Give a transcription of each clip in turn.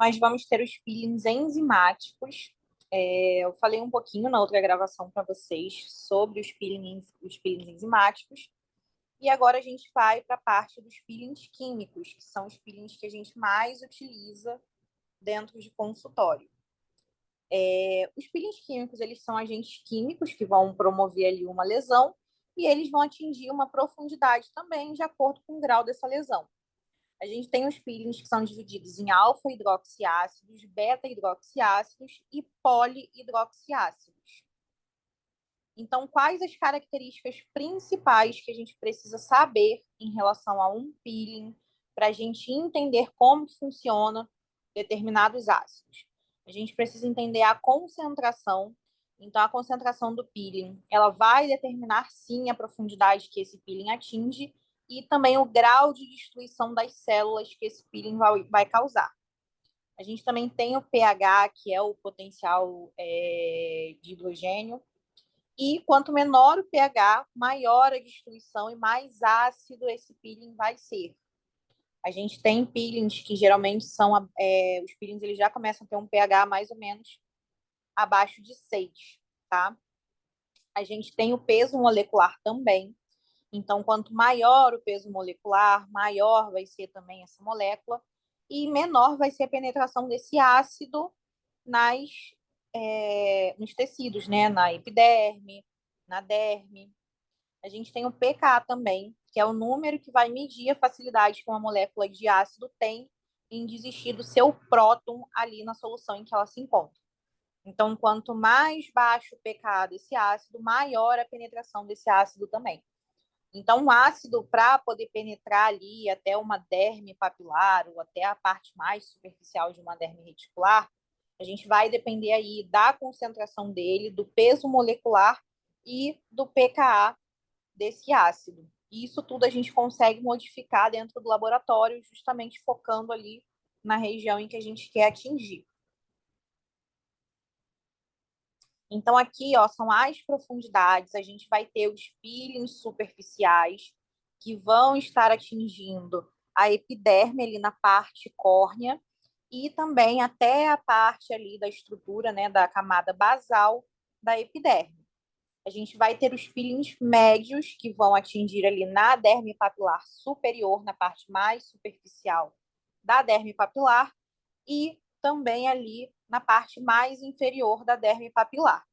nós vamos ter os peelings enzimáticos. Eu falei um pouquinho na outra gravação para vocês sobre os peelings enzimáticos. E agora a gente vai para a parte dos peelings químicos, que são os peelings que a gente mais utiliza dentro de consultório. Os peelings químicos, eles são agentes químicos que vão promover ali uma lesão e eles vão atingir uma profundidade também de acordo com o grau dessa lesão. A gente tem os peelings que são divididos em alfa-hidroxiácidos, beta-hidroxiácidos e polihidroxiácidos. Então, quais as características principais que a gente precisa saber em relação a um peeling para a gente entender como funciona determinados ácidos? A gente precisa entender a concentração. Então, a concentração do peeling, ela vai determinar, sim, a profundidade que esse peeling atinge e também o grau de destruição das células que esse peeling vai causar. A gente também tem o pH, que é o potencial de hidrogênio, e quanto menor o pH, maior a destruição e mais ácido esse peeling vai ser. A gente tem peelings que geralmente são... os peelings eles já começam a ter um pH mais ou menos abaixo de 6, tá? A gente tem o peso molecular também. Então, quanto maior o peso molecular, maior vai ser também essa molécula e menor vai ser a penetração desse ácido nos tecidos, né? Na epiderme, na derme. A gente tem o pK também, que é o número que vai medir a facilidade que uma molécula de ácido tem em desistir do seu próton ali na solução em que ela se encontra. Então, quanto mais baixo o pK desse ácido, maior a penetração desse ácido também. Então, o ácido, para poder penetrar ali até uma derme papilar ou até a parte mais superficial de uma derme reticular, a gente vai depender aí da concentração dele, do peso molecular e do pKa desse ácido. E isso tudo a gente consegue modificar dentro do laboratório, justamente focando ali na região em que a gente quer atingir. Então, aqui, ó, são as profundidades. A gente vai ter os peelings superficiais, que vão estar atingindo a epiderme ali na parte córnea, e também até a parte ali da estrutura, né, da camada basal da epiderme. A gente vai ter os peelings médios, que vão atingir ali na derme papilar superior, na parte mais superficial da derme papilar, e também ali na parte mais inferior da derme papilar.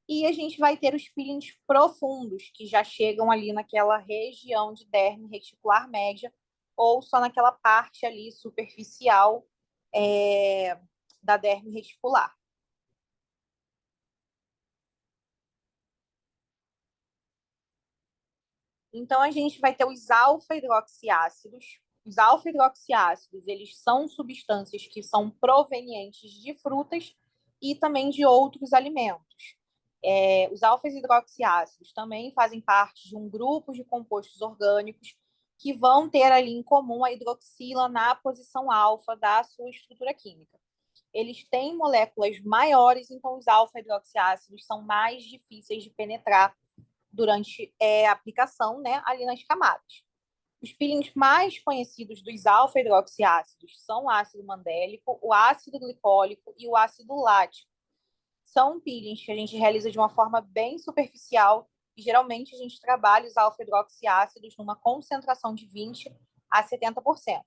E a gente vai ter os peelings profundos, que já chegam ali naquela região de derme reticular média, ou só naquela parte ali superficial da derme reticular. Então, a gente vai ter os alfa-hidroxiácidos. Os alfa-hidroxiácidos, eles são substâncias que são provenientes de frutas e também de outros alimentos. Os alfa-hidroxiácidos também fazem parte de um grupo de compostos orgânicos que vão ter ali em comum a hidroxila na posição alfa da sua estrutura química. Eles têm moléculas maiores, então os alfa-hidroxiácidos são mais difíceis de penetrar durante a aplicação, né, ali nas camadas. Os peelings mais conhecidos dos alfa-hidroxiácidos são o ácido mandélico, o ácido glicólico e o ácido lático. São peelings que a gente realiza de uma forma bem superficial e geralmente a gente trabalha os alfa-hidroxiácidos numa concentração de 20 a 70%.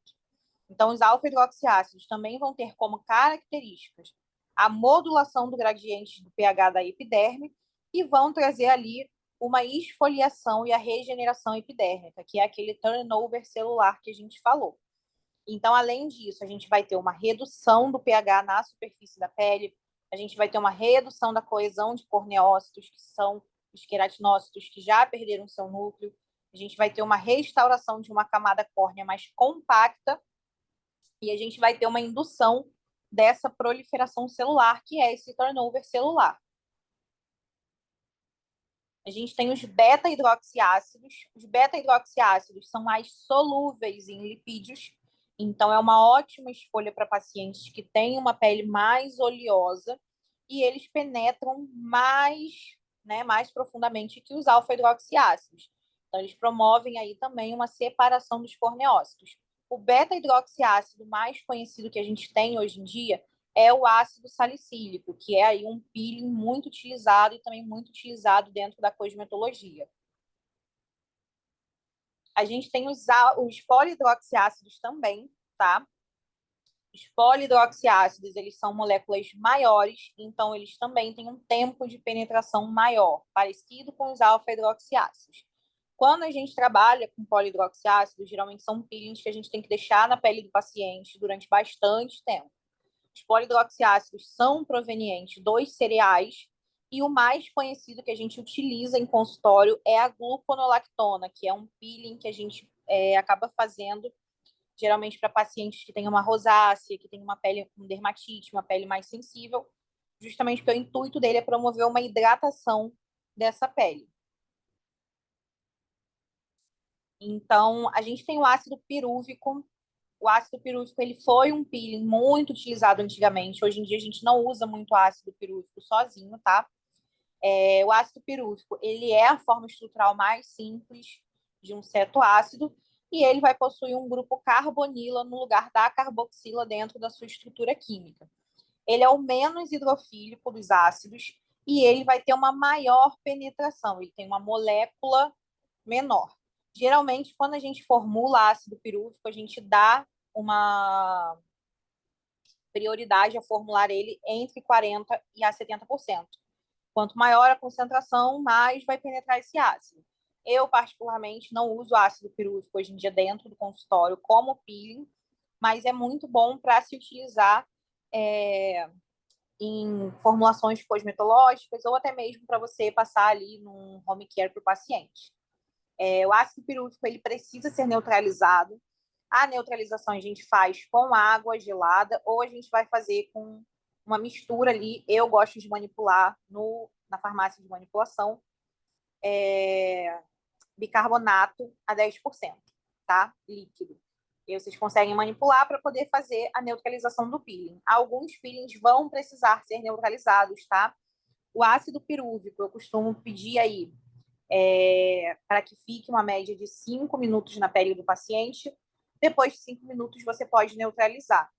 Então, os alfa-hidroxiácidos também vão ter como características a modulação do gradiente do pH da epiderme e vão trazer ali uma esfoliação e a regeneração epidérmica, que é aquele turnover celular que a gente falou. Então, além disso, a gente vai ter uma redução do pH na superfície da pele, a gente vai ter uma redução da coesão de corneócitos, que são os queratinócitos que já perderam seu núcleo, a gente vai ter uma restauração de uma camada córnea mais compacta e a gente vai ter uma indução dessa proliferação celular, que é esse turnover celular. A gente tem os beta-hidroxiácidos. Os beta-hidroxiácidos são mais solúveis em lipídios, então é uma ótima escolha para pacientes que têm uma pele mais oleosa e eles penetram mais profundamente que os alfa-hidroxiácidos. Então, eles promovem aí também uma separação dos corneócitos. O beta-hidroxiácido mais conhecido que a gente tem hoje em dia é o ácido salicílico, que é aí um peeling muito utilizado e também muito utilizado dentro da cosmetologia. A gente tem os polihidroxiácidos também, tá? Os polihidroxiácidos, eles são moléculas maiores, então eles também têm um tempo de penetração maior, parecido com os alfa-hidroxiácidos. Quando a gente trabalha com polihidroxiácidos, geralmente são peelings que a gente tem que deixar na pele do paciente durante bastante tempo. Os polihidroxiácidos são provenientes dos cereais e o mais conhecido que a gente utiliza em consultório é a gluconolactona, que é um peeling que a gente acaba fazendo geralmente para pacientes que têm uma rosácea, que têm uma pele com dermatite, uma pele mais sensível, justamente porque o intuito dele é promover uma hidratação dessa pele. Então, a gente tem o ácido pirúvico. O ácido pirúvico ele foi um peeling muito utilizado antigamente. Hoje em dia a gente não usa muito ácido pirúvico sozinho, tá? O ácido pirúvico ele é a forma estrutural mais simples de um cetoácido e ele vai possuir um grupo carbonila no lugar da carboxila dentro da sua estrutura química. Ele é o menos hidrofílico dos ácidos e ele vai ter uma maior penetração. Ele tem uma molécula menor. Geralmente, quando a gente formula ácido pirúvico, a gente dá uma prioridade a formular ele entre 40% e a 70%. Quanto maior a concentração, mais vai penetrar esse ácido. Eu, particularmente, não uso ácido pirúvico hoje em dia dentro do consultório como peeling, mas é muito bom para se utilizar em formulações cosmetológicas ou até mesmo para você passar ali num home care para o paciente. O ácido pirúvico ele precisa ser neutralizado. A neutralização a gente faz com água gelada ou a gente vai fazer com uma mistura ali. Eu gosto de manipular na farmácia de manipulação bicarbonato a 10%, tá? Líquido. E vocês conseguem manipular para poder fazer a neutralização do peeling. Alguns peelings vão precisar ser neutralizados, tá? O ácido pirúvico, eu costumo pedir aí para que fique uma média de 5 minutos na pele do paciente. Depois de 5 minutos, você pode neutralizar.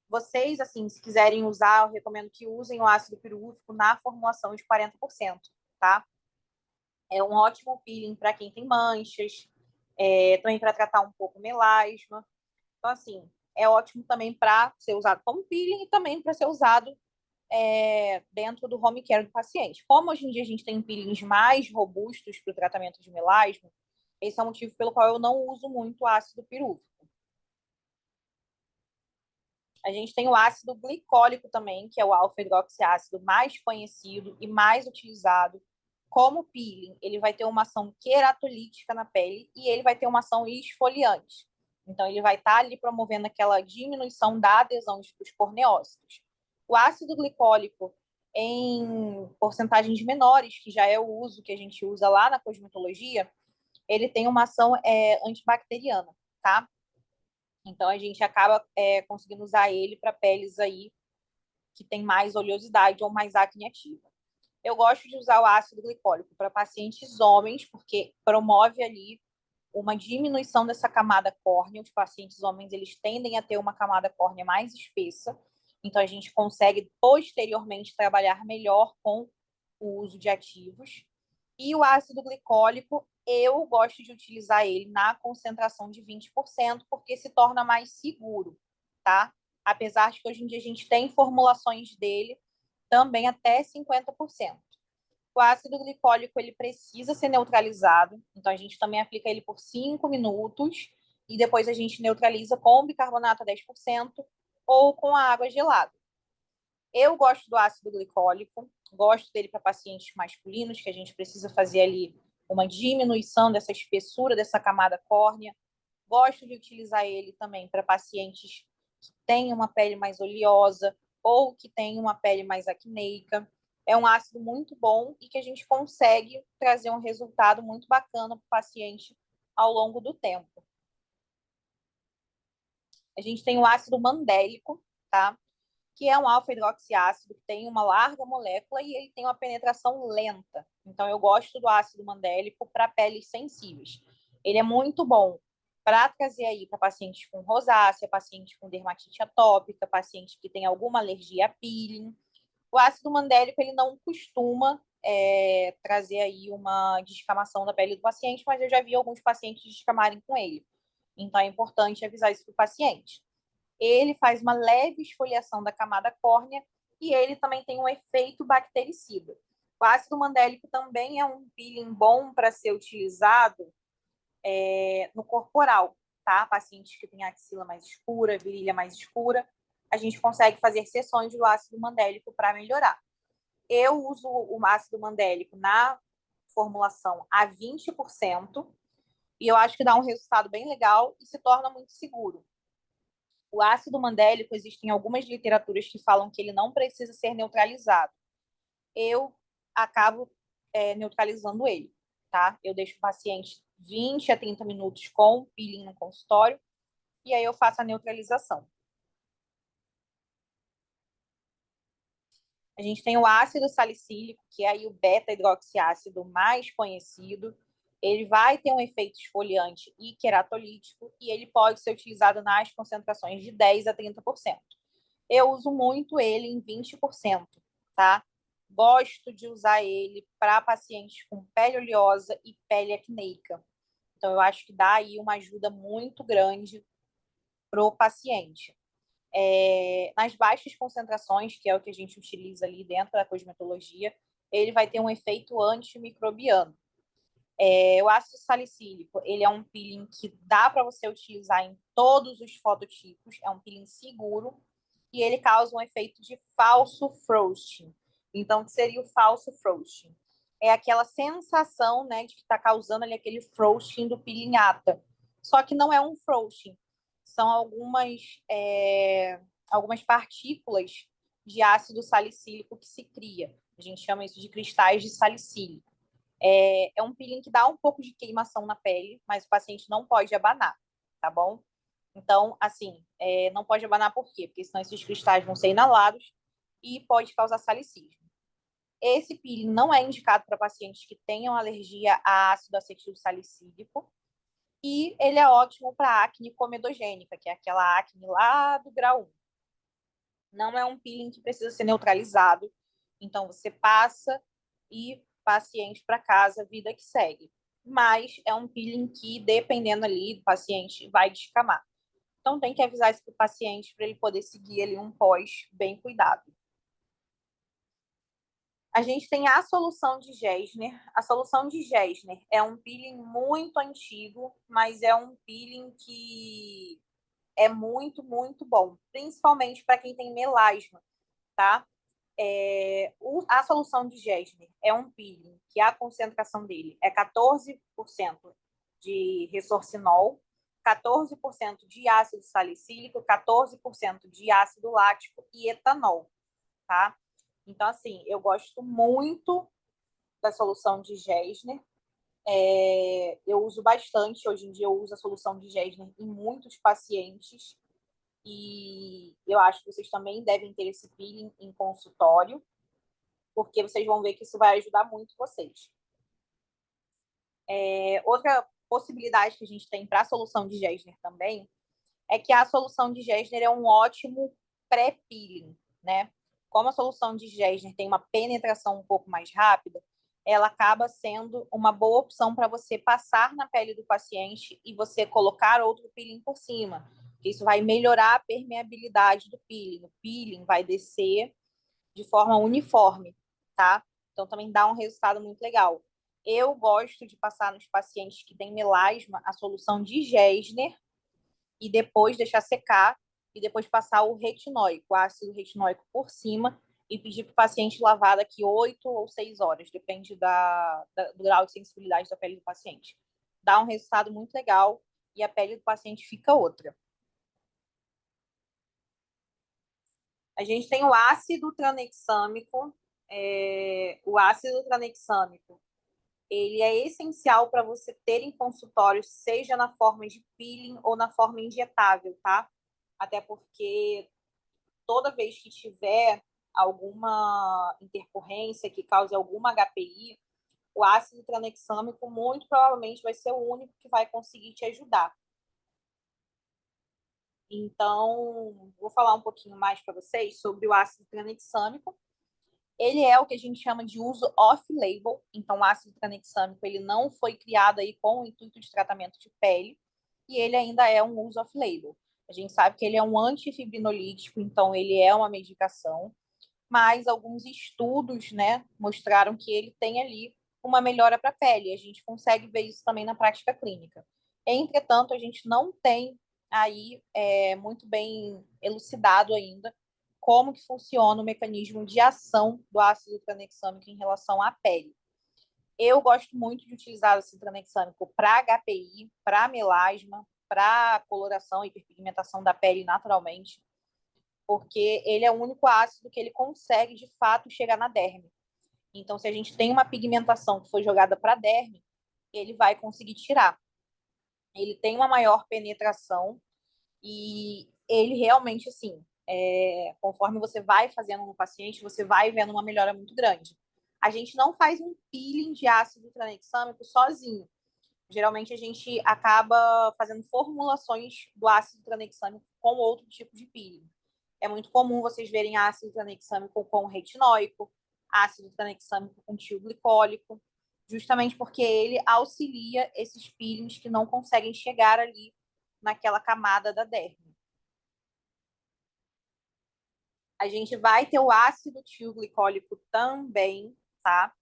Vocês, assim, se quiserem usar, eu recomendo que usem o ácido pirúvico na formulação de 40%, tá? É um ótimo peeling para quem tem manchas, também para tratar um pouco melasma. Então, assim, é ótimo também para ser usado como peeling e também para ser usado dentro do home care do paciente. Como hoje em dia a gente tem peelings mais robustos para o tratamento de melasma, esse é o motivo pelo qual eu não uso muito ácido pirúvico. A gente tem o ácido glicólico também, que é o alfa-hidroxiácido mais conhecido e mais utilizado como peeling. Ele vai ter uma ação queratolítica na pele e ele vai ter uma ação esfoliante. Então, ele vai estar ali promovendo aquela diminuição da adesão dos corneócitos. O ácido glicólico em porcentagens menores, que já é o uso que a gente usa lá na cosmetologia, ele tem uma ação antibacteriana, tá? Então, a gente acaba conseguindo usar ele para peles aí que tem mais oleosidade ou mais acne ativa. Eu gosto de usar o ácido glicólico para pacientes homens, porque promove ali uma diminuição dessa camada córnea. Os pacientes homens, eles tendem a ter uma camada córnea mais espessa, então a gente consegue posteriormente trabalhar melhor com o uso de ativos. E o ácido glicólico, eu gosto de utilizar ele na concentração de 20%, porque se torna mais seguro, tá? Apesar de que hoje em dia a gente tem formulações dele também até 50%. O ácido glicólico ele precisa ser neutralizado, então a gente também aplica ele por 5 minutos e depois a gente neutraliza com bicarbonato a 10% ou com a água gelada. Eu gosto do ácido glicólico, gosto dele para pacientes masculinos, que a gente precisa fazer ali uma diminuição dessa espessura dessa camada córnea. Gosto de utilizar ele também para pacientes que têm uma pele mais oleosa ou que têm uma pele mais acneica. É um ácido muito bom e que a gente consegue trazer um resultado muito bacana para o paciente ao longo do tempo. A gente tem o ácido mandélico, tá? Que é um alfa-hidroxiácido que tem uma larga molécula e ele tem uma penetração lenta. Então, eu gosto do ácido mandélico para peles sensíveis. Ele é muito bom para trazer aí para pacientes com rosácea, pacientes com dermatite atópica, pacientes que têm alguma alergia a peeling. O ácido mandélico ele não costuma trazer aí uma descamação da pele do paciente, mas eu já vi alguns pacientes descamarem com ele. Então é importante avisar isso para o paciente. Ele faz uma leve esfoliação da camada córnea e ele também tem um efeito bactericida. O ácido mandélico também é um peeling bom para ser utilizado no corporal, tá? Pacientes que têm axila mais escura, virilha mais escura, a gente consegue fazer sessões do ácido mandélico para melhorar. Eu uso o ácido mandélico na formulação a 20% e eu acho que dá um resultado bem legal e se torna muito seguro. O ácido mandélico, existem algumas literaturas que falam que ele não precisa ser neutralizado. Eu acabo neutralizando ele, tá? Eu deixo o paciente 20 a 30 minutos com peeling no consultório e aí eu faço a neutralização. A gente tem o ácido salicílico, que é aí o beta-hidroxiácido mais conhecido. Ele vai ter um efeito esfoliante e queratolítico e ele pode ser utilizado nas concentrações de 10 a 30%. Eu uso muito ele em 20%, tá? Gosto de usar ele para pacientes com pele oleosa e pele acneica. Então, eu acho que dá aí uma ajuda muito grande para o paciente. Nas baixas concentrações, que é o que a gente utiliza ali dentro da cosmetologia, ele vai ter um efeito antimicrobiano. O ácido salicílico, ele é um peeling que dá para você utilizar em todos os fototipos, é um peeling seguro, e ele causa um efeito de falso frosting. Então, o que seria o falso frosting? É aquela sensação, né, de que está causando ali aquele frosting do peeling ata. Só que não é um frosting. São algumas partículas de ácido salicílico que se cria. A gente chama isso de cristais de salicílico. É um peeling que dá um pouco de queimação na pele, mas o paciente não pode abanar, tá bom? Então, assim, não pode abanar por quê? Porque senão esses cristais vão ser inalados e pode causar salicismo. Esse peeling não é indicado para pacientes que tenham alergia a ácido acetil salicílico e ele é ótimo para acne comedogênica, que é aquela acne lá do grau 1. Não é um peeling que precisa ser neutralizado, então você passa e paciente para casa, vida que segue. Mas é um peeling que, dependendo ali do paciente, vai descamar. Então, tem que avisar isso para o paciente para ele poder seguir ali um pós bem cuidado. A gente tem a solução de Gersner. A solução de Gersner é um peeling muito antigo, mas é um peeling que é muito, muito bom, principalmente para quem tem melasma, tá? A solução de Gersner é um peeling que a concentração dele é 14% de ressorcinol, 14% de ácido salicílico, 14% de ácido lático e etanol, tá? Então, assim, eu gosto muito da solução de Gersner. Eu uso bastante, hoje em dia eu uso a solução de Gersner em muitos pacientes e eu acho que vocês também devem ter esse peeling em consultório, porque vocês vão ver que isso vai ajudar muito vocês. Outra possibilidade que a gente tem para a solução de Gersner também é que a solução de Gersner é um ótimo pré-peeling, né? Como a solução de Gersner tem uma penetração um pouco mais rápida, ela acaba sendo uma boa opção para você passar na pele do paciente e você colocar outro peeling por cima. Isso vai melhorar a permeabilidade do peeling. O peeling vai descer de forma uniforme, tá? Então também dá um resultado muito legal. Eu gosto de passar nos pacientes que têm melasma a solução de Gersner e depois deixar secar e depois passar o retinóico, o ácido retinóico por cima e pedir para o paciente lavar daqui 8 ou 6 horas, depende do grau de sensibilidade da pele do paciente. Dá um resultado muito legal e a pele do paciente fica outra. A gente tem o ácido tranexâmico. O ácido tranexâmico ele é essencial para você ter em consultório, seja na forma de peeling ou na forma injetável, tá? Até porque toda vez que tiver alguma intercorrência que cause alguma HPI, o ácido tranexâmico muito provavelmente vai ser o único que vai conseguir te ajudar. Então, vou falar um pouquinho mais para vocês sobre o ácido tranexâmico. Ele é o que a gente chama de uso off-label. Então, o ácido tranexâmico ele não foi criado aí com o intuito de tratamento de pele e ele ainda é um uso off-label. A gente sabe que ele é um antifibrinolítico, então ele é uma medicação, mas alguns estudos, né, mostraram que ele tem ali uma melhora para a pele. A gente consegue ver isso também na prática clínica. Entretanto, a gente não tem aí muito bem elucidado ainda como que funciona o mecanismo de ação do ácido tranexâmico em relação à pele. Eu gosto muito de utilizar o ácido tranexâmico para HPI, para melasma, para coloração e hiperpigmentação da pele naturalmente, porque ele é o único ácido que ele consegue, de fato, chegar na derme. Então, se a gente tem uma pigmentação que foi jogada para a derme, ele vai conseguir tirar. Ele tem uma maior penetração e ele realmente, assim, conforme você vai fazendo no paciente, você vai vendo uma melhora muito grande. A gente não faz um peeling de ácido tranexâmico sozinho. Geralmente a gente acaba fazendo formulações do ácido tranexâmico com outro tipo de peeling. É muito comum vocês verem ácido tranexâmico com retinóico, ácido tranexâmico com tio glicólico, justamente porque ele auxilia esses peelings que não conseguem chegar ali naquela camada da derme. A gente vai ter o ácido tioglicólico também, tá?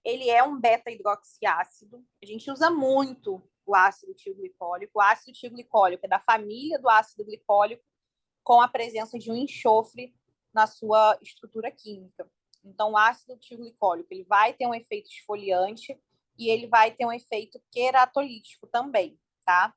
Ele é um beta-hidroxiácido. A gente usa muito o ácido tioglicólico. O ácido tioglicólico é da família do ácido glicólico com a presença de um enxofre na sua estrutura química. Então, o ácido tioglicólico ele vai ter um efeito esfoliante e ele vai ter um efeito queratolítico também, tá?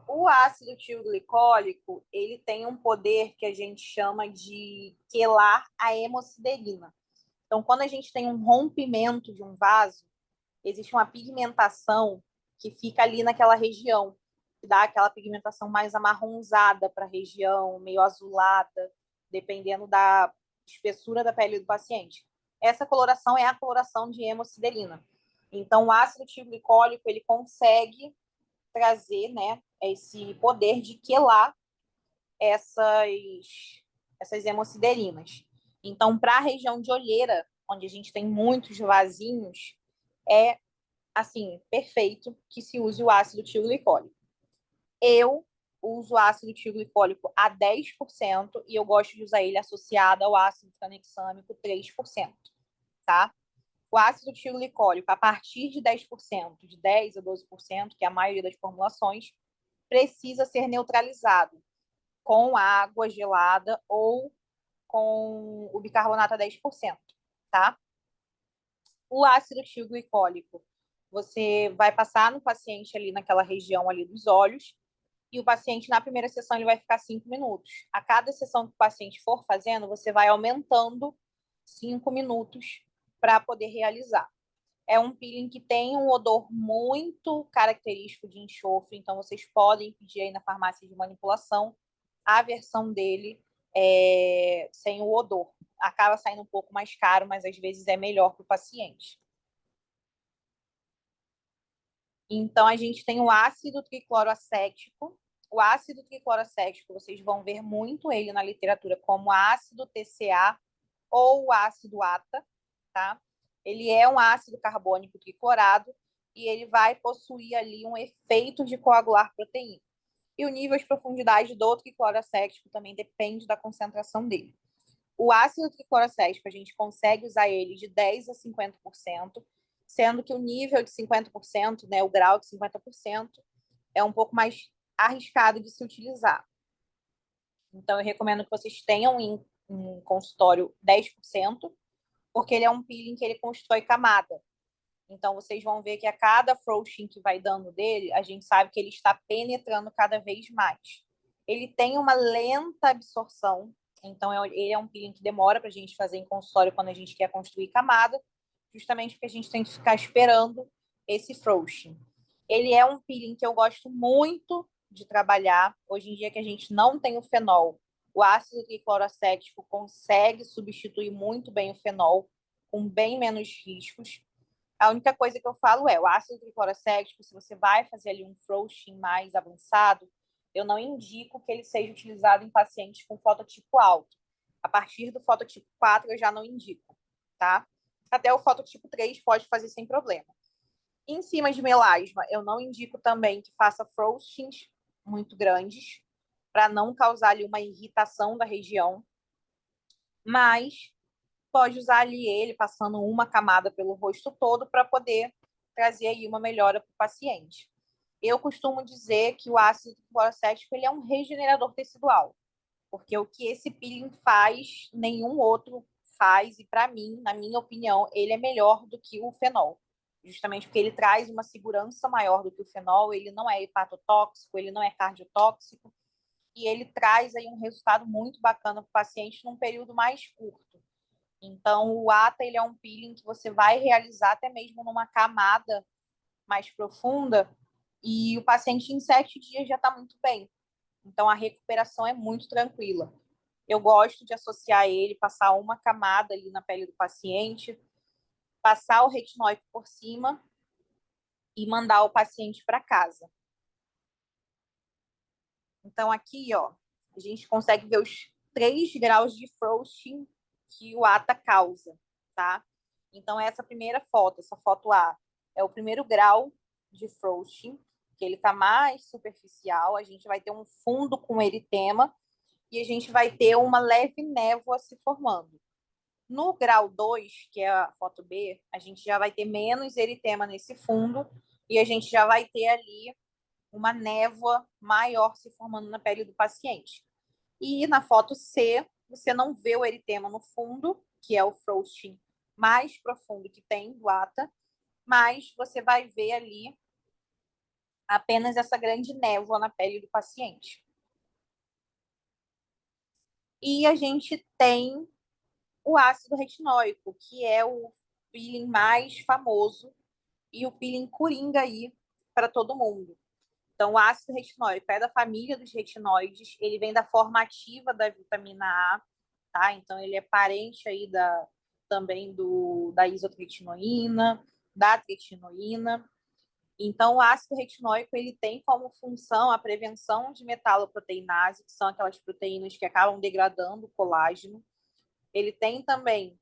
O ácido tioglicólico, ele tem um poder que a gente chama de quelar a hemosiderina. Então, quando a gente tem um rompimento de um vaso, existe uma pigmentação que fica ali naquela região, que dá aquela pigmentação mais amarronzada para a região, meio azulada, dependendo da espessura da pele do paciente. Essa coloração é a coloração de hemosiderina. Então, o ácido tioglicólico, ele consegue trazer, né, esse poder de quelar essas hemociderinas. Então, para a região de olheira, onde a gente tem muitos vasinhos, é assim, perfeito que se use o ácido tioglicólico. Eu uso ácido tioglicólico a 10% e eu gosto de usar ele associado ao ácido tranexâmico 3%, tá? O ácido tioglicólico, a partir de 10%, de 10 a 12%, que é a maioria das formulações, precisa ser neutralizado com água gelada ou com o bicarbonato a 10%, tá? O ácido tioglicólico, você vai passar no paciente ali naquela região ali dos olhos e o paciente, na primeira sessão, ele vai ficar 5 minutos. A cada sessão que o paciente for fazendo, você vai aumentando 5 minutos para poder realizar. É um peeling que tem um odor muito característico de enxofre, então vocês podem pedir aí na farmácia de manipulação a versão dele sem o odor. Acaba saindo um pouco mais caro, mas às vezes é melhor para o paciente. Então, a gente tem o ácido tricloroacético. O ácido tricloroacético, vocês vão ver muito ele na literatura como ácido TCA ou ácido ATA, tá? Ele é um ácido carbônico triclorado e ele vai possuir ali um efeito de coagular proteína. E o nível de profundidade do tricloroacético também depende da concentração dele. O ácido tricloroacético, a gente consegue usar ele de 10 a 50%, sendo que o nível de 50%, né, o grau de 50%, é um pouco mais arriscado de se utilizar. Então, eu recomendo que vocês tenham em consultório 10%, porque ele é um peeling que ele constrói camada. Então, vocês vão ver que a cada frouxing que vai dando dele, a gente sabe que ele está penetrando cada vez mais. Ele tem uma lenta absorção, então ele é um peeling que demora para a gente fazer em consultório quando a gente quer construir camada, justamente porque a gente tem que ficar esperando esse frouxing. Ele é um peeling que eu gosto muito de trabalhar. Hoje em dia que a gente não tem o fenol, o ácido tricloroacético consegue substituir muito bem o fenol, com bem menos riscos. A única coisa que eu falo é, o ácido tricloracético, se você vai fazer ali um frosting mais avançado, eu não indico que ele seja utilizado em pacientes com fototipo alto. A partir do fototipo 4, eu já não indico, tá? Até o fototipo 3 pode fazer sem problema. Em cima de melasma, eu não indico também que faça frostings muito grandes, para não causar ali uma irritação da região, mas pode usar ali ele passando uma camada pelo rosto todo para poder trazer aí uma melhora para o paciente. Eu costumo dizer que o ácido cloracético ele é um regenerador tecidual, porque o que esse peeling faz, nenhum outro faz, e para mim, na minha opinião, ele é melhor do que o fenol. Justamente porque ele traz uma segurança maior do que o fenol, ele não é hepatotóxico, ele não é cardiotóxico, e ele traz aí um resultado muito bacana para o paciente num período mais curto. Então, o ATA ele é um peeling que você vai realizar até mesmo numa camada mais profunda e o paciente em 7 dias já está muito bem. Então, a recuperação é muito tranquila. Eu gosto de associar ele, passar uma camada ali na pele do paciente, passar o retinóico por cima e mandar o paciente para casa. Então, aqui, ó, a gente consegue ver os 3 graus de frosting que o ATA causa, tá? Então, essa primeira foto, essa foto A, é o primeiro grau de frosting, que ele está mais superficial. A gente vai ter um fundo com eritema e a gente vai ter uma leve névoa se formando. No grau 2, que é a foto B, a gente já vai ter menos eritema nesse fundo e a gente já vai ter ali uma névoa maior se formando na pele do paciente. E na foto C, você não vê o eritema no fundo, que é o frosting mais profundo que tem do ATA, mas você vai ver ali apenas essa grande névoa na pele do paciente. E a gente tem o ácido retinóico, que é o peeling mais famoso e o peeling coringa aí para todo mundo. Então, o ácido retinóico é da família dos retinoides, ele vem da forma ativa da vitamina A, tá? Então, ele é parente aí também da isotretinoína, da tretinoína. Então, o ácido retinóico ele tem como função a prevenção de metaloproteinase, que são aquelas proteínas que acabam degradando o colágeno. Ele tem também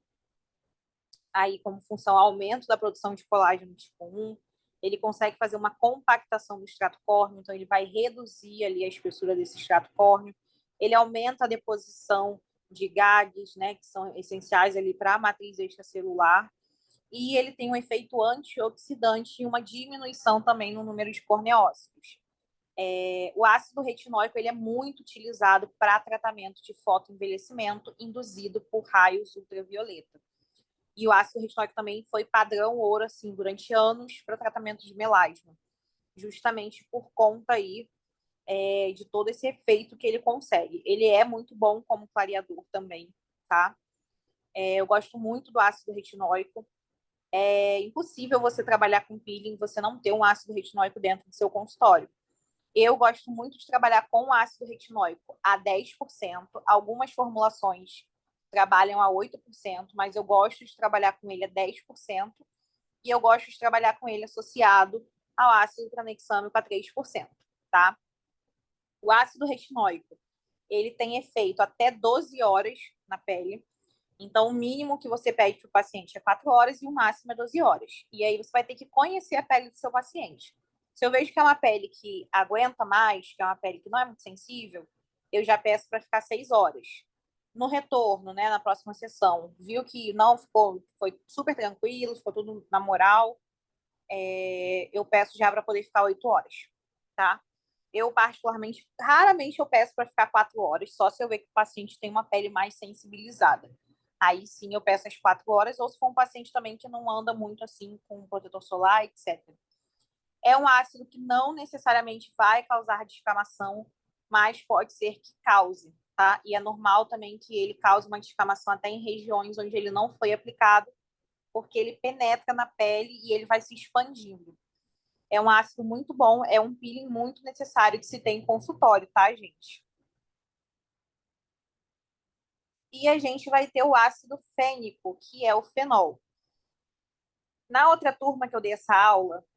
aí como função aumento da produção de colágeno tipo 1. Ele consegue fazer uma compactação do extrato córneo, então ele vai reduzir ali a espessura desse extrato córneo. Ele aumenta a deposição de GAGs, né, que são essenciais ali para a matriz extracelular. E ele tem um efeito antioxidante e uma diminuição também no número de corneócitos. O ácido retinóico ele é muito utilizado para tratamento de fotoenvelhecimento induzido por raios ultravioleta. E o ácido retinóico também foi padrão ouro assim durante anos para tratamento de melasma, justamente por conta aí de todo esse efeito que ele consegue. Ele é muito bom como clareador também, tá? Eu gosto muito do ácido retinóico. É impossível você trabalhar com peeling você não ter um ácido retinóico dentro do seu consultório. Eu gosto muito de trabalhar com ácido retinóico a 10%. Algumas formulações trabalham a 8%, mas eu gosto de trabalhar com ele a 10%. E eu gosto de trabalhar com ele associado ao ácido tranexâmico a 3%, tá? O ácido retinóico, ele tem efeito até 12 horas na pele. Então, o mínimo que você pede para o paciente é 4 horas e o máximo é 12 horas. E aí você vai ter que conhecer a pele do seu paciente. Se eu vejo que é uma pele que aguenta mais, que é uma pele que não é muito sensível, eu já peço para ficar 6 horas. No retorno, né, na próxima sessão, viu que não ficou, foi super tranquilo, ficou tudo na moral, eu peço já para poder ficar 8 horas, tá? Eu, particularmente, raramente eu peço para ficar 4 horas, só se eu ver que o paciente tem uma pele mais sensibilizada. Aí sim eu peço as 4 horas, ou se for um paciente também que não anda muito assim com protetor solar, etc. É um ácido que não necessariamente vai causar descamação, mas pode ser que cause, tá? E é normal também que ele cause uma descamação até em regiões onde ele não foi aplicado, porque ele penetra na pele e ele vai se expandindo. É um ácido muito bom, é um peeling muito necessário que se tem em consultório, tá, gente? E a gente vai ter o ácido fênico, que é o fenol. Na outra turma que eu dei essa aula,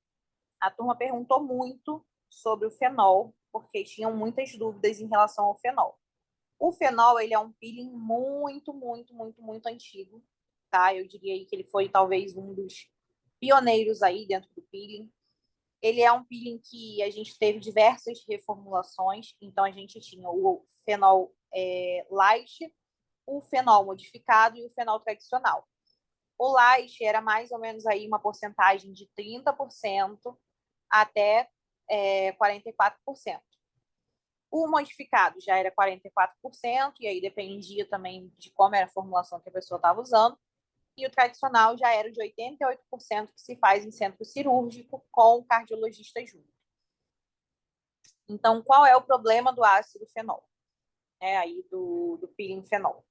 a turma perguntou muito sobre o fenol, porque tinham muitas dúvidas em relação ao fenol. O fenol, ele é um peeling muito antigo, tá? Eu diria aí que ele foi talvez um dos pioneiros aí dentro do peeling. Ele é um peeling que a gente teve diversas reformulações, então a gente tinha o fenol light, o fenol modificado e o fenol tradicional. O light era mais ou menos aí uma porcentagem de 30% até 44%. O modificado já era 44%, e aí dependia também de como era a formulação que a pessoa estava usando. E o tradicional já era de 88%, que se faz em centro cirúrgico com o cardiologista junto. Então, qual é o problema do ácido fenol? Aí do peeling fenol.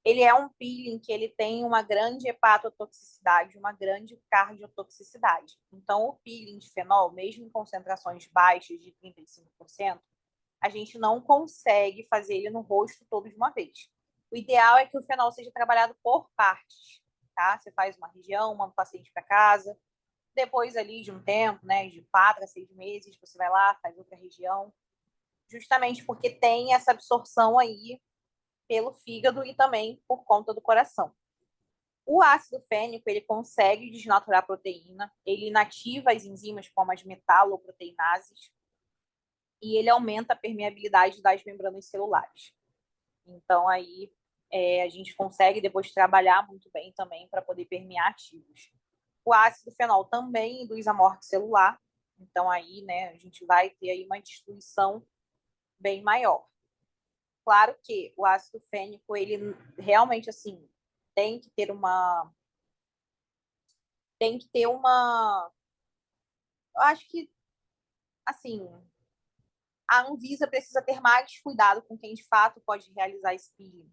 Ele é um peeling que ele tem uma grande hepatotoxicidade, uma grande cardiotoxicidade. Então, o peeling de fenol, mesmo em concentrações baixas de 35%, a gente não consegue fazer ele no rosto todo de uma vez. O ideal é que o fenol seja trabalhado por partes, tá? Você faz uma região, manda o paciente para casa, depois ali de um tempo, né, de 4 a 6 meses, você vai lá, faz outra região, justamente porque tem essa absorção aí pelo fígado e também por conta do coração. O ácido fênico, ele consegue desnaturar a proteína, ele inativa as enzimas como as metaloproteinases e ele aumenta a permeabilidade das membranas celulares. Então, aí a gente consegue depois trabalhar muito bem também para poder permear ativos. O ácido fenol também induz a morte celular, então aí, né, a gente vai ter aí uma destruição bem maior. Claro que o ácido fênico, ele realmente, assim, tem que ter uma... Eu acho que, assim, a Anvisa precisa ter mais cuidado com quem de fato pode realizar esse peeling.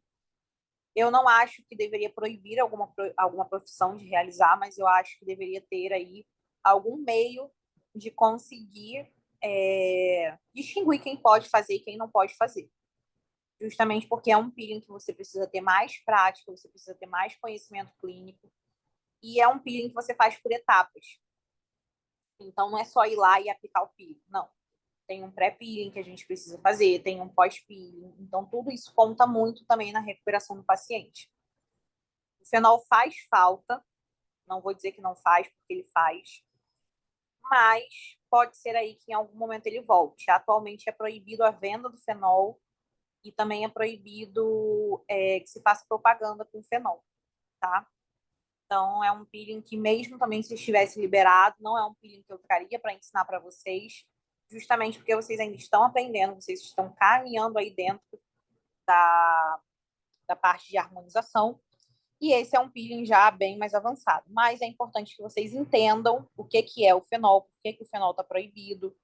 Eu não acho que deveria proibir alguma profissão de realizar, mas eu acho que deveria ter aí algum meio de conseguir distinguir quem pode fazer e quem não pode fazer. Justamente porque é um peeling que você precisa ter mais prática, você precisa ter mais conhecimento clínico, e é um peeling que você faz por etapas. Então, não é só ir lá e aplicar o peeling, não. Tem um pré-peeling que a gente precisa fazer, tem um pós-peeling. Então, tudo isso conta muito também na recuperação do paciente. O fenol faz falta, não vou dizer que não faz, porque ele faz, mas pode ser aí que em algum momento ele volte. Atualmente é proibido a venda do fenol e também é proibido que se faça propaganda com fenol, tá? Então, é um peeling que, mesmo também se estivesse liberado, não é um peeling que eu traria para ensinar para vocês, justamente porque vocês ainda estão aprendendo, vocês estão caminhando aí dentro da parte de harmonização, e esse é um peeling já bem mais avançado. Mas é importante que vocês entendam o que é o fenol, por que o fenol está proibido,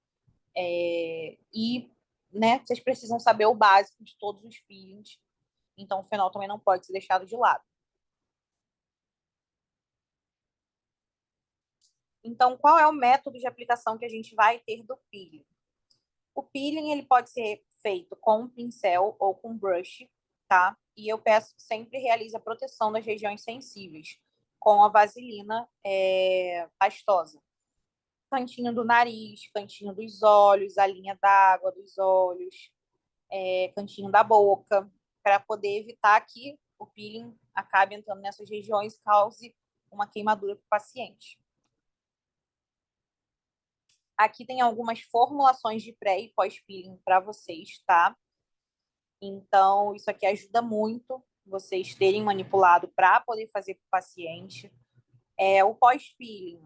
e né, vocês precisam saber o básico de todos os peelings, então o fenol também não pode ser deixado de lado. Então, qual é o método de aplicação que a gente vai ter do peeling? O peeling ele pode ser feito com um pincel ou com brush, tá? E eu peço que sempre realize a proteção das regiões sensíveis com a vaselina pastosa. Cantinho do nariz, cantinho dos olhos, a linha d'água dos olhos, cantinho da boca, para poder evitar que o peeling acabe entrando nessas regiões e cause uma queimadura para o paciente. Aqui tem algumas formulações de pré e pós-peeling para vocês, tá? Então, isso aqui ajuda muito vocês terem manipulado para poder fazer para o paciente. O pós-peeling,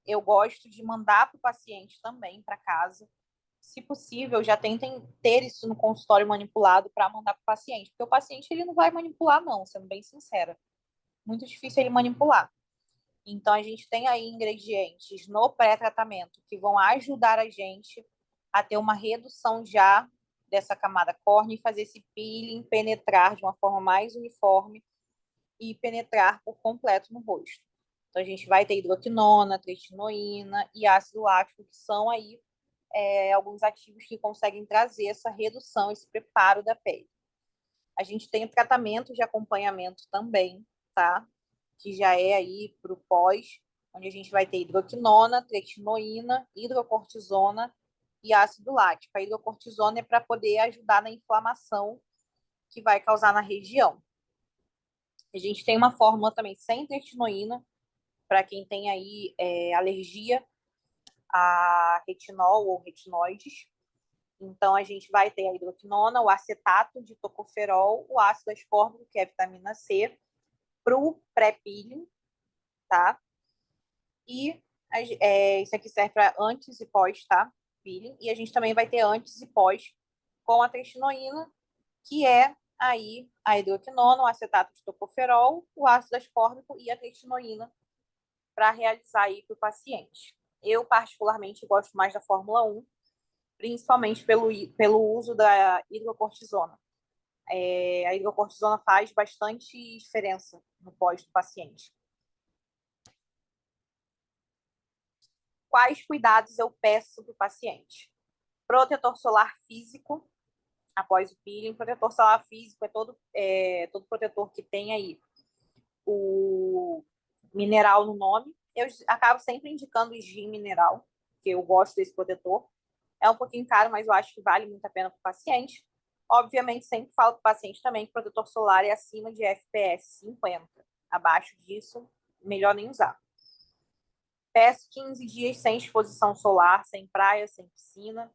eu gosto de mandar para o paciente também para casa. Se possível, já tentem ter isso no consultório manipulado para mandar para o paciente, porque o paciente ele não vai manipular, não, sendo bem sincera. Muito difícil ele manipular. Então, a gente tem aí ingredientes no pré-tratamento que vão ajudar a gente a ter uma redução já dessa camada córnea e fazer esse peeling penetrar de uma forma mais uniforme e penetrar por completo no rosto. Então, a gente vai ter hidroquinona, tretinoína e ácido lático, que são aí alguns ativos que conseguem trazer essa redução, esse preparo da pele. A gente tem o tratamento de acompanhamento também, tá? Que já é aí para o pós, onde a gente vai ter hidroquinona, tretinoína, hidrocortisona e ácido lático. A hidrocortisona é para poder ajudar na inflamação que vai causar na região. A gente tem uma fórmula também sem tretinoína, para quem tem aí alergia a retinol ou retinoides. Então, a gente vai ter a hidroquinona, o acetato de tocoferol, o ácido ascórbico, que é a vitamina C, para o pré-peeling, tá? E isso aqui serve para antes e pós, tá? Peeling. E a gente também vai ter antes e pós com a tretinoína, que é aí a hidroquinona, o acetato de tocoferol, o ácido ascórbico e a tretinoína para realizar aí para o paciente. Eu, particularmente, gosto mais da Fórmula 1, principalmente pelo uso da hidrocortisona. A hidrocortisona faz bastante diferença no pós do paciente. Quais cuidados eu peço para o paciente? Protetor solar físico, após o peeling. Protetor solar físico é todo protetor que tem aí o mineral no nome. Eu acabo sempre indicando o GIM mineral, porque eu gosto desse protetor. É um pouquinho caro, mas eu acho que vale muito a pena para o paciente. Obviamente, sempre falo para o paciente também que o protetor solar é acima de FPS 50. Abaixo disso, melhor nem usar. Peço 15 dias sem exposição solar, sem praia, sem piscina.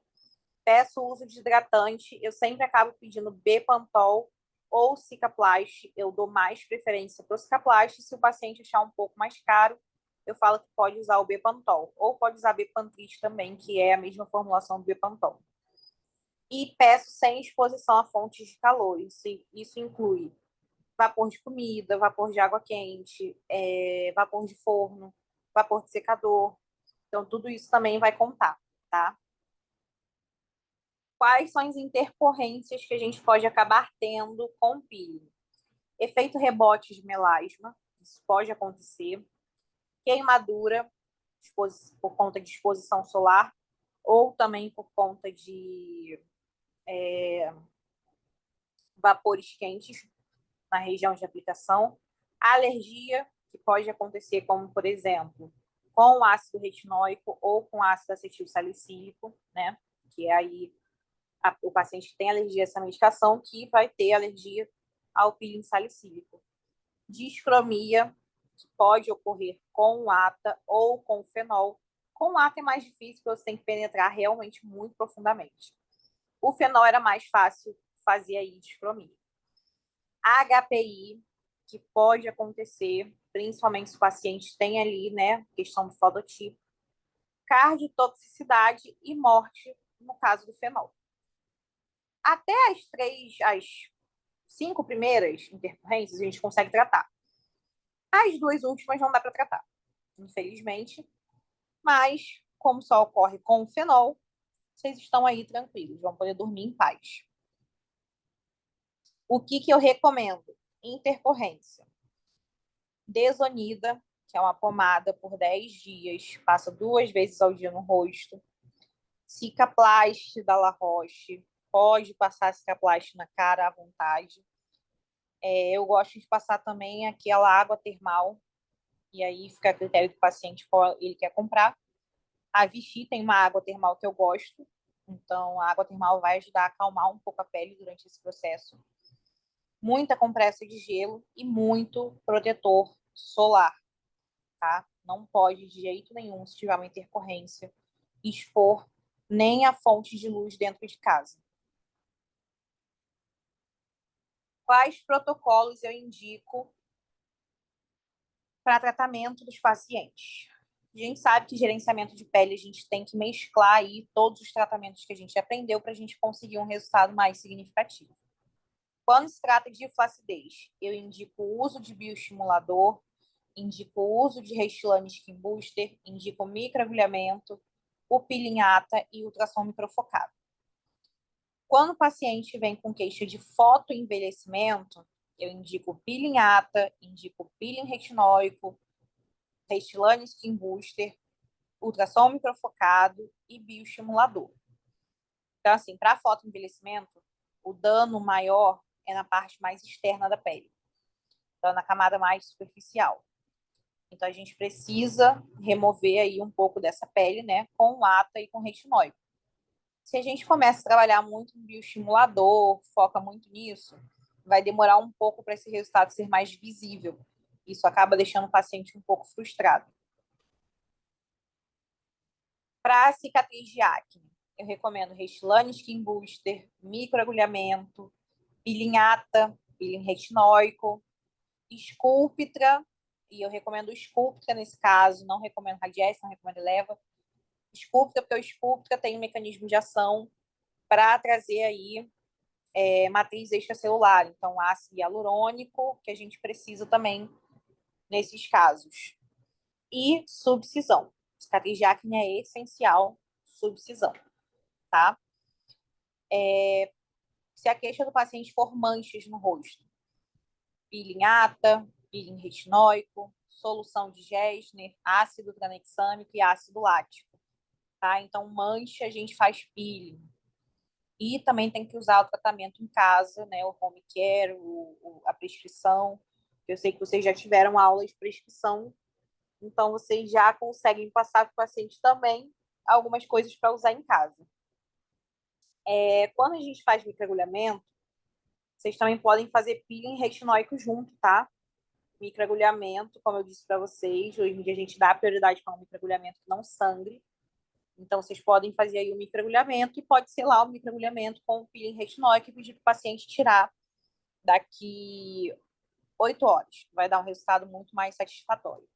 Peço o uso de hidratante. Eu sempre acabo pedindo Bepantol ou Cicaplast. Eu dou mais preferência para o Cicaplast. Se o paciente achar um pouco mais caro, eu falo que pode usar o Bepantol. Ou pode usar Bepantris também, que é a mesma formulação do Bepantol. E peço sem exposição a fontes de calor. Isso inclui vapor de comida, vapor de água quente, vapor de forno, vapor de secador. Então, tudo isso também vai contar, tá? Quais são as intercorrências que a gente pode acabar tendo com o peeling? Efeito rebote de melasma, isso pode acontecer. Queimadura por conta de exposição solar ou também por conta de vapores quentes na região de aplicação. Alergia, que pode acontecer como, por exemplo, com ácido retinóico ou com ácido acetil salicílico, né? Que é aí o paciente que tem alergia a essa medicação que vai ter alergia ao peeling salicílico. Discromia, que pode ocorrer com o ATA ou com o fenol. Com o ATA é mais difícil, porque você tem que penetrar realmente muito profundamente. O fenol era mais fácil fazer aí discromia. HPI, que pode acontecer, principalmente se o paciente tem ali, né, questão do fototipo. Cardiotoxicidade e morte, no caso do fenol. Até as 5 primeiras intercorrências a gente consegue tratar. As 2 últimas não dá para tratar, infelizmente. Mas, como só ocorre com o fenol, vocês estão aí tranquilos, vão poder dormir em paz. O que eu recomendo? Intercorrência. Desonida, que é uma pomada por 10 dias, passa 2 vezes ao dia no rosto. Cicaplast da La Roche, pode passar Cicaplast na cara à vontade. Eu gosto de passar também aquela água termal, e aí fica a critério do paciente qual ele quer comprar. A Vichy tem uma água termal que eu gosto, então a água termal vai ajudar a acalmar um pouco a pele durante esse processo. Muita compressa de gelo e muito protetor solar, tá? Não pode de jeito nenhum, se tiver uma intercorrência, expor nem a fonte de luz dentro de casa. Quais protocolos eu indico para tratamento dos pacientes? A gente sabe que gerenciamento de pele a gente tem que mesclar aí todos os tratamentos que a gente aprendeu para a gente conseguir um resultado mais significativo. Quando se trata de flacidez, eu indico o uso de bioestimulador, indico o uso de Restylane Skin Booster, indico microagulhamento, o peeling ATA e ultrassom microfocado. Quando o paciente vem com queixa de fotoenvelhecimento, eu indico peeling ATA, indico peeling retinóico, Restylane Skin Booster, ultrassom microfocado e bioestimulador. Então, assim, para fotoenvelhecimento, o dano maior é na parte mais externa da pele, então na camada mais superficial. Então, a gente precisa remover aí um pouco dessa pele, né, com ATA e com retinóide. Se a gente começa a trabalhar muito no bioestimulador, foca muito nisso, vai demorar um pouco para esse resultado ser mais visível. Isso acaba deixando o paciente um pouco frustrado. Para cicatriz de acne, eu recomendo Restylane Skin Booster, microagulhamento, peeling ATA, peeling retinóico, Sculptra, e eu recomendo Sculptra nesse caso, não recomendo Radiesse, não recomendo Eleva. Sculptra, porque o Sculptra tem um mecanismo de ação para trazer aí matriz extracelular, então ácido hialurônico, que a gente precisa também nesses casos. E subcisão. Cicatriz de acne é essencial, subcisão, tá? Se a queixa do paciente for manchas no rosto, peeling ATA, peeling retinóico, solução de Gessner, ácido tranexâmico e ácido lático, tá? Então, mancha, a gente faz peeling. E também tem que usar o tratamento em casa, né? O home care, a prescrição. Eu sei que vocês já tiveram aula de prescrição, então vocês já conseguem passar para o paciente também algumas coisas para usar em casa. Quando a gente faz microagulhamento, vocês também podem fazer peeling retinóico junto, tá? Microagulhamento, como eu disse para vocês, hoje em dia a gente dá prioridade para um microagulhamento que não sangre. Então, vocês podem fazer aí o microagulhamento e pode ser lá o microagulhamento com o peeling retinóico e pedir para o paciente tirar daqui 8 horas. Vai dar um resultado muito mais satisfatório.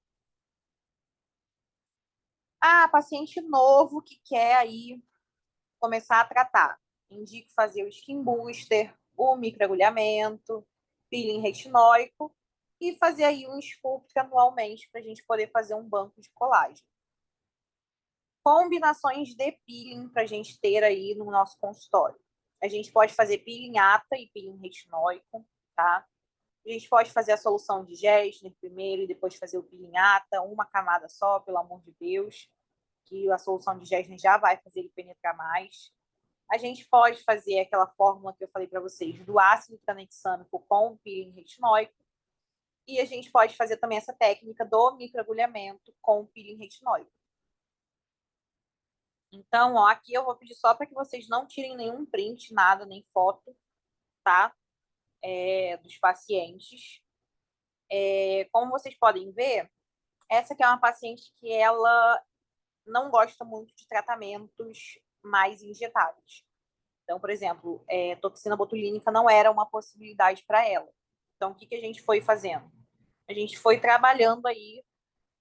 Paciente novo que quer aí começar a tratar. Indico fazer o skin booster, o microagulhamento, peeling retinóico e fazer aí um sculpt anualmente para a gente poder fazer um banco de colágeno. Combinações de peeling para a gente ter aí no nosso consultório. A gente pode fazer peeling ATA e peeling retinóico, tá? A gente pode fazer a solução de Gessner primeiro e depois fazer o peeling ATA, uma camada só, pelo amor de Deus, que a solução de Gessner já vai fazer ele penetrar mais. A gente pode fazer aquela fórmula que eu falei para vocês, do ácido tranexâmico com o peeling retinóico, e a gente pode fazer também essa técnica do microagulhamento com o peeling retinóico. Então, ó, aqui eu vou pedir só para que vocês não tirem nenhum print, nada, nem foto, tá? Dos pacientes. Como vocês podem ver, essa aqui é uma paciente que ela não gosta muito de tratamentos mais injetáveis. Então, por exemplo, toxina botulínica não era uma possibilidade para ela. Então, o que, que a gente foi fazendo? A gente foi trabalhando aí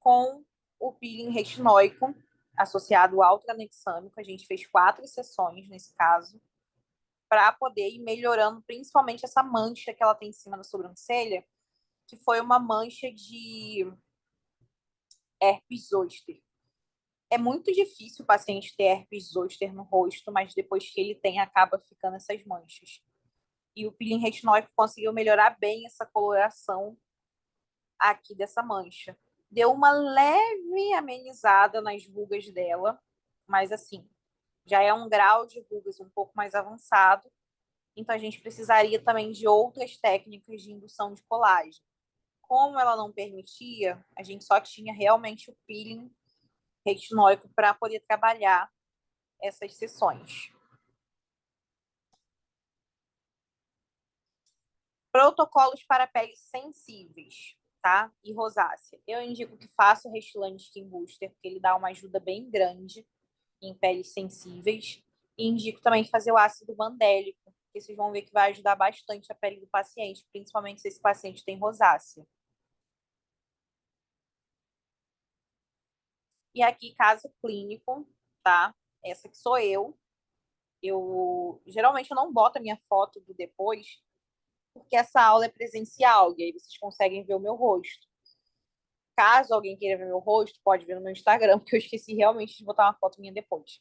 com o peeling retinóico associado ao tranexâmico. A gente fez 4 sessões nesse caso, para poder ir melhorando principalmente essa mancha que ela tem em cima da sobrancelha, que foi uma mancha de herpes zoster. É muito difícil o paciente ter herpes zoster no rosto, mas depois que ele tem, acaba ficando essas manchas. E o peeling retinóico conseguiu melhorar bem essa coloração aqui dessa mancha. Deu uma leve amenizada nas rugas dela, mas assim, já é um grau de rugas um pouco mais avançado. Então, a gente precisaria também de outras técnicas de indução de colágeno. Como ela não permitia, a gente só tinha realmente o peeling retinóico para poder trabalhar essas sessões. Protocolos para peles sensíveis, tá? E rosácea. Eu indico que faça o Restylane Skin Booster, porque ele dá uma ajuda bem grande em peles sensíveis. E indico também fazer o ácido mandélico, porque vocês vão ver que vai ajudar bastante a pele do paciente, principalmente se esse paciente tem rosácea. E aqui, caso clínico, tá? Essa que sou eu. Eu geralmente eu não boto a minha foto do depois, porque essa aula é presencial, e aí vocês conseguem ver o meu rosto. Caso alguém queira ver meu rosto, pode ver no meu Instagram, porque eu esqueci realmente de botar uma foto minha depois.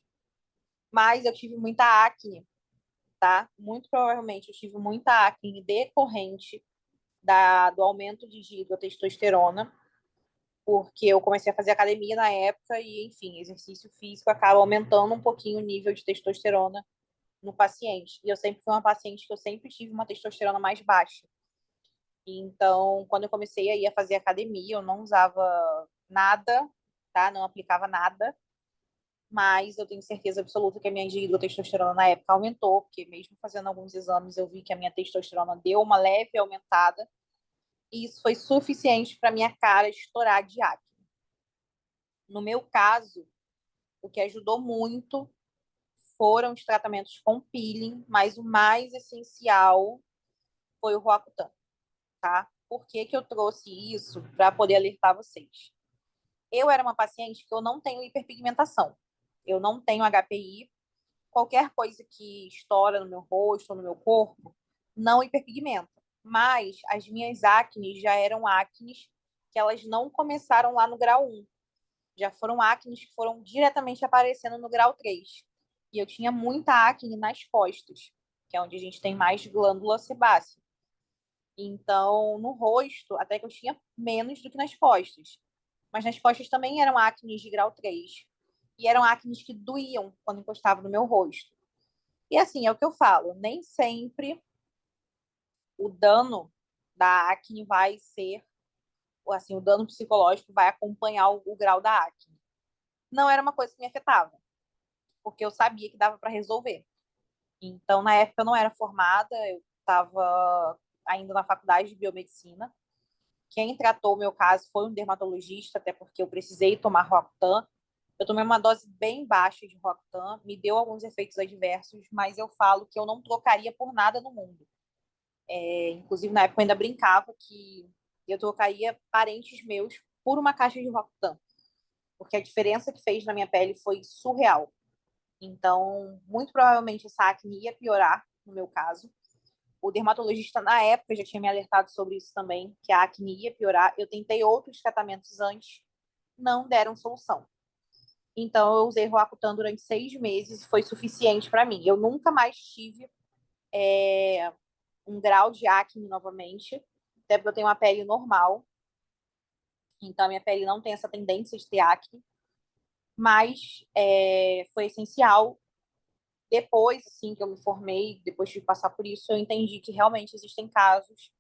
Mas eu tive muita acne, tá? Muito provavelmente eu tive muita acne decorrente do aumento de dihidrotestosterona, porque eu comecei a fazer academia na época e, enfim, exercício físico acaba aumentando um pouquinho o nível de testosterona no paciente. E eu sempre fui uma paciente que eu sempre tive uma testosterona mais baixa. Então, quando eu comecei a ir a fazer academia, eu não usava nada, tá? Não aplicava nada, mas eu tenho certeza absoluta que a minha hidrotestosterona na época aumentou, porque mesmo fazendo alguns exames eu vi que a minha testosterona deu uma leve aumentada, e isso foi suficiente para minha cara estourar de acne. No meu caso, o que ajudou muito foram os tratamentos com peeling, mas o mais essencial foi o Roacutan, tá? Por que que eu trouxe isso para poder alertar vocês? Eu era uma paciente que eu não tenho hiperpigmentação. Eu não tenho HPI. Qualquer coisa que estoura no meu rosto ou no meu corpo não hiperpigmenta. Mas as minhas acnes já eram acnes que elas não começaram lá no grau 1. Já foram acnes que foram diretamente aparecendo no grau 3. E eu tinha muita acne nas costas, que é onde a gente tem mais glândula sebácea. Então, no rosto, até que eu tinha menos do que nas costas. Mas nas costas também eram acnes de grau 3. E eram acnes que doíam quando encostava no meu rosto. E assim, é o que eu falo, nem sempre o dano da acne vai ser, assim, o dano psicológico vai acompanhar o grau da acne. Não era uma coisa que me afetava, porque eu sabia que dava para resolver. Então, na época eu não era formada, eu estava ainda na faculdade de biomedicina. Quem tratou o meu caso foi um dermatologista, até porque eu precisei tomar Roacutan. Eu tomei uma dose bem baixa de Roacutan, me deu alguns efeitos adversos, mas eu falo que eu não trocaria por nada no mundo. Inclusive, na época, eu ainda brincava que eu trocaria parentes meus por uma caixa de Roacutan, porque a diferença que fez na minha pele foi surreal. Então, muito provavelmente essa acne ia piorar, no meu caso. O dermatologista, na época, já tinha me alertado sobre isso também, que a acne ia piorar. Eu tentei outros tratamentos antes, não deram solução. Então, eu usei Roacutan durante 6 meses e foi suficiente para mim. Eu nunca mais tive um grau de acne novamente, até porque eu tenho uma pele normal, então a minha pele não tem essa tendência de ter acne, mas foi essencial. Depois, assim, que eu me formei, depois de passar por isso, eu entendi que realmente existem casos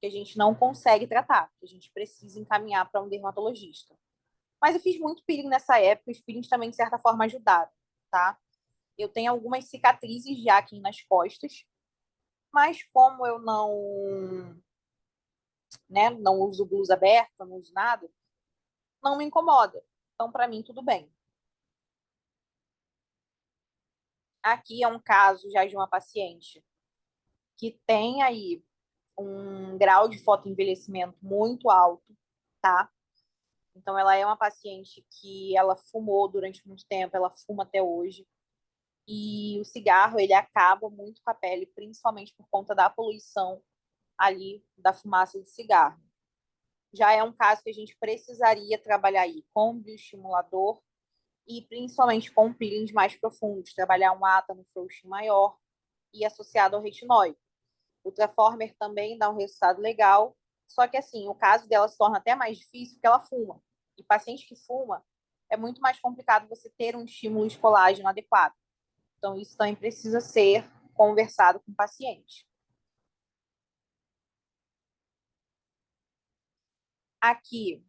que a gente não consegue tratar, que a gente precisa encaminhar para um dermatologista. Mas eu fiz muito peeling nessa época, os peelings também, de certa forma, ajudaram, tá? Eu tenho algumas cicatrizes de acne nas costas, mas como eu não uso blusa aberta, não uso nada, não me incomoda. Então, para mim, tudo bem. Aqui é um caso já de uma paciente que tem aí um grau de fotoenvelhecimento muito alto, tá? Então, ela é uma paciente que ela fumou durante muito tempo, ela fuma até hoje. E o cigarro, ele acaba muito com a pele, principalmente por conta da poluição ali da fumaça do cigarro. Já é um caso que a gente precisaria trabalhar aí com bioestimulador e principalmente com peelings mais profundos, trabalhar um átomo frouxing maior e associado ao retinóide. O Traformer também dá um resultado legal, só que assim, o caso dela se torna até mais difícil porque ela fuma. E paciente que fuma, é muito mais complicado você ter um estímulo de colágeno adequado. Então, isso também precisa ser conversado com o paciente. Aqui,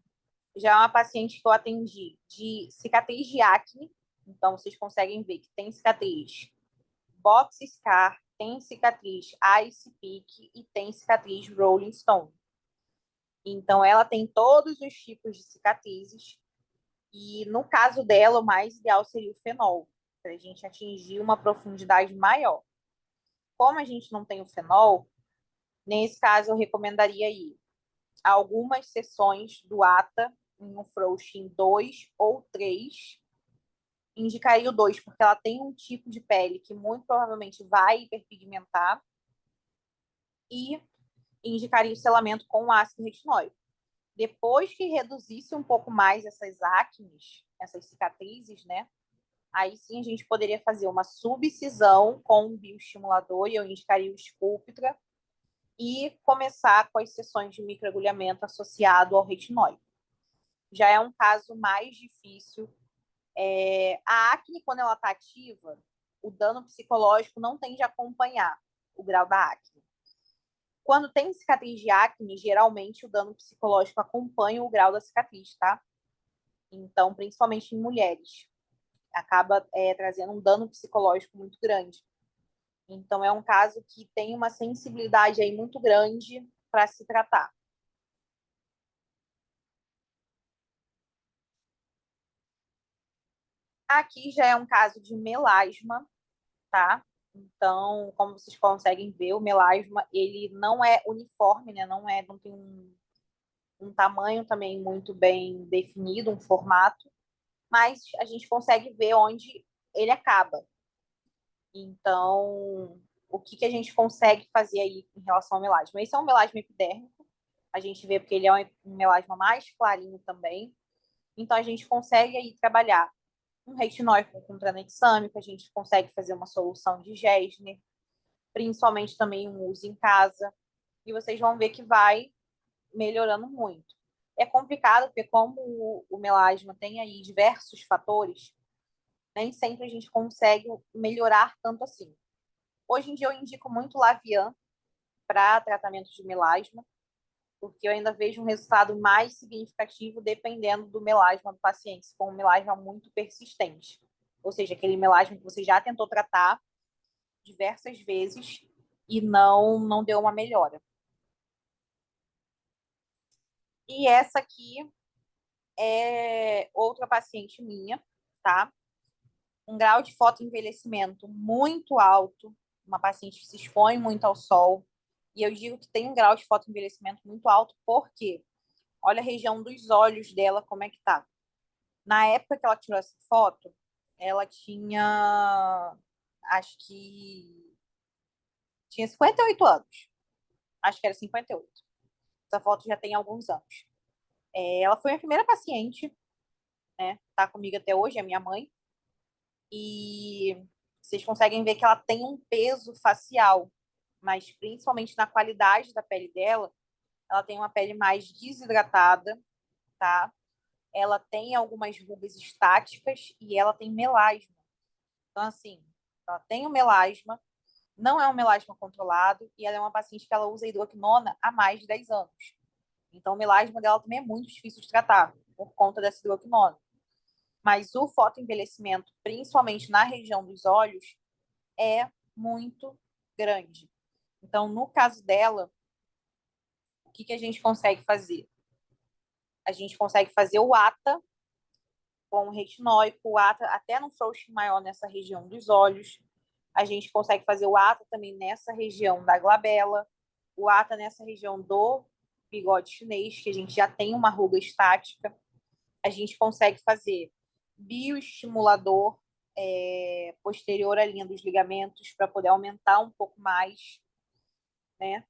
já é uma paciente que eu atendi de cicatriz de acne. Então, vocês conseguem ver que tem cicatriz box scar, tem cicatriz ice pick e tem cicatriz rolling stone. Então, ela tem todos os tipos de cicatrizes. E no caso dela, o mais ideal seria o fenol, para a gente atingir uma profundidade maior. Como a gente não tem o fenol, nesse caso eu recomendaria ir algumas sessões do ATA em um Frouxin 2 ou 3. Indicaria o 2, porque ela tem um tipo de pele que muito provavelmente vai hiperpigmentar. E indicaria o selamento com ácido retinóico. Depois que reduzisse um pouco mais essas acnes, essas cicatrizes, né? Aí sim a gente poderia fazer uma subcisão com um bioestimulador, e eu indicaria o Sculptra, e começar com as sessões de microagulhamento associado ao retinóide. Já é um caso mais difícil. A acne, quando ela está ativa, o dano psicológico não tende a acompanhar o grau da acne. Quando tem cicatriz de acne, geralmente o dano psicológico acompanha o grau da cicatriz, tá? Então, principalmente em mulheres, acaba trazendo um dano psicológico muito grande. Então, é um caso que tem uma sensibilidade aí muito grande para se tratar. Aqui já é um caso de melasma, tá? Então, como vocês conseguem ver, o melasma, ele não é uniforme, né? Não tem um tamanho também muito bem definido, um formato, mas a gente consegue ver onde ele acaba. Então, o que que a gente consegue fazer aí em relação ao melasma? Esse é um melasma epidérmico, a gente vê porque ele é um melasma mais clarinho também. Então, a gente consegue aí trabalhar um retinóico com tranexâmico, a gente consegue fazer uma solução de Gesner, principalmente também um uso em casa, e vocês vão ver que vai melhorando muito. É complicado, porque como o melasma tem aí diversos fatores, nem sempre a gente consegue melhorar tanto assim. Hoje em dia eu indico muito Lavian para tratamento de melasma, porque eu ainda vejo um resultado mais significativo dependendo do melasma do paciente, se for um melasma muito persistente. Ou seja, aquele melasma que você já tentou tratar diversas vezes e não deu uma melhora. E essa aqui é outra paciente minha, tá? Um grau de fotoenvelhecimento muito alto, uma paciente que se expõe muito ao sol. E eu digo que tem um grau de fotoenvelhecimento muito alto porque olha a região dos olhos dela como é que tá. Na época que ela tirou essa foto, ela acho que tinha 58 anos. Acho que era 58. Essa foto já tem alguns anos. Ela foi a primeira paciente, né? Tá comigo até hoje, é minha mãe. E vocês conseguem ver que ela tem um peso facial, mas principalmente na qualidade da pele dela, ela tem uma pele mais desidratada, tá? Ela tem algumas rugas estáticas e ela tem melasma. Então, assim, ela tem o melasma, não é um melasma controlado e ela é uma paciente que ela usa hidroquinona há mais de 10 anos. Então, o melasma dela também é muito difícil de tratar por conta dessa hidroquinona. Mas o fotoenvelhecimento, principalmente na região dos olhos, é muito grande. Então, no caso dela, o que que a gente consegue fazer? A gente consegue fazer o ATA com o retinóico, o ATA até no frouxing maior nessa região dos olhos. A gente consegue fazer o ATA também nessa região da glabela, o ATA nessa região do bigode chinês, que a gente já tem uma ruga estática. A gente consegue fazer bioestimulador posterior à linha dos ligamentos para poder aumentar um pouco mais, né?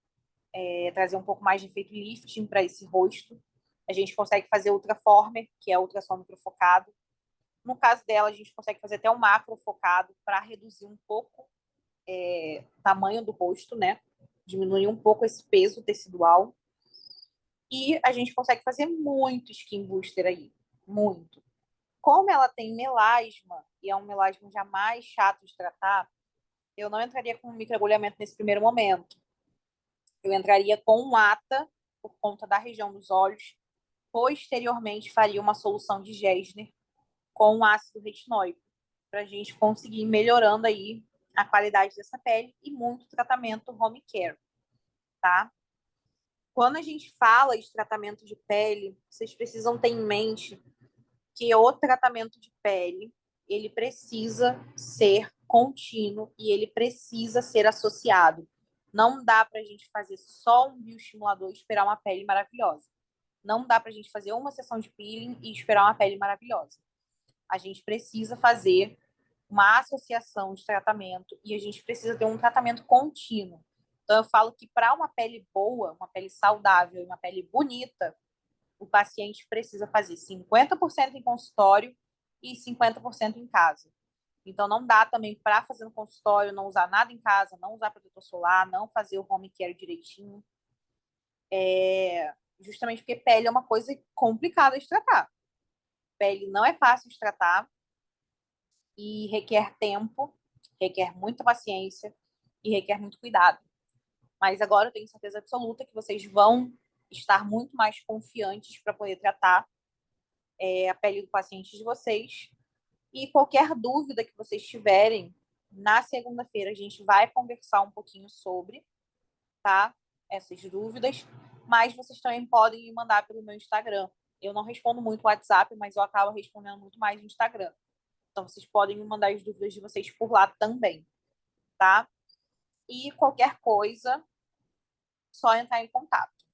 Trazer um pouco mais de efeito lifting para esse rosto. A gente consegue fazer ultraformer, que é ultrassom microfocado. No caso dela, a gente consegue fazer até um macro focado para reduzir um pouco o tamanho do rosto, né? Diminuir um pouco esse peso tecidual. E a gente consegue fazer muito skin booster aí. Muito. Como ela tem melasma, e é um melasma já mais chato de tratar, eu não entraria com um microagulhamento nesse primeiro momento. Eu entraria com um ATA, por conta da região dos olhos. Posteriormente, faria uma solução de Gesner com um ácido retinóico, para a gente conseguir ir melhorando aí a qualidade dessa pele e muito tratamento home care, tá? Quando a gente fala de tratamento de pele, vocês precisam ter em mente que o tratamento de pele, ele precisa ser contínuo e ele precisa ser associado. Não dá para a gente fazer só um bioestimulador e esperar uma pele maravilhosa. Não dá para a gente fazer uma sessão de peeling e esperar uma pele maravilhosa. A gente precisa fazer uma associação de tratamento e a gente precisa ter um tratamento contínuo. Então, eu falo que para uma pele boa, uma pele saudável e uma pele bonita, o paciente precisa fazer 50% em consultório e 50% em casa. Então, não dá também para fazer no consultório, não usar nada em casa, não usar protetor solar, não fazer o home care direitinho. Justamente porque pele é uma coisa complicada de tratar. Pele não é fácil de tratar e requer tempo, requer muita paciência e requer muito cuidado. Mas agora eu tenho certeza absoluta que vocês vão estar muito mais confiantes para poder tratar a pele do paciente de vocês. E qualquer dúvida que vocês tiverem, na segunda-feira a gente vai conversar um pouquinho sobre, tá? Essas dúvidas. Mas vocês também podem me mandar pelo meu Instagram. Eu não respondo muito o WhatsApp, mas eu acabo respondendo muito mais no Instagram. Então, vocês podem me mandar as dúvidas de vocês por lá também, tá? E qualquer coisa, só entrar em contato.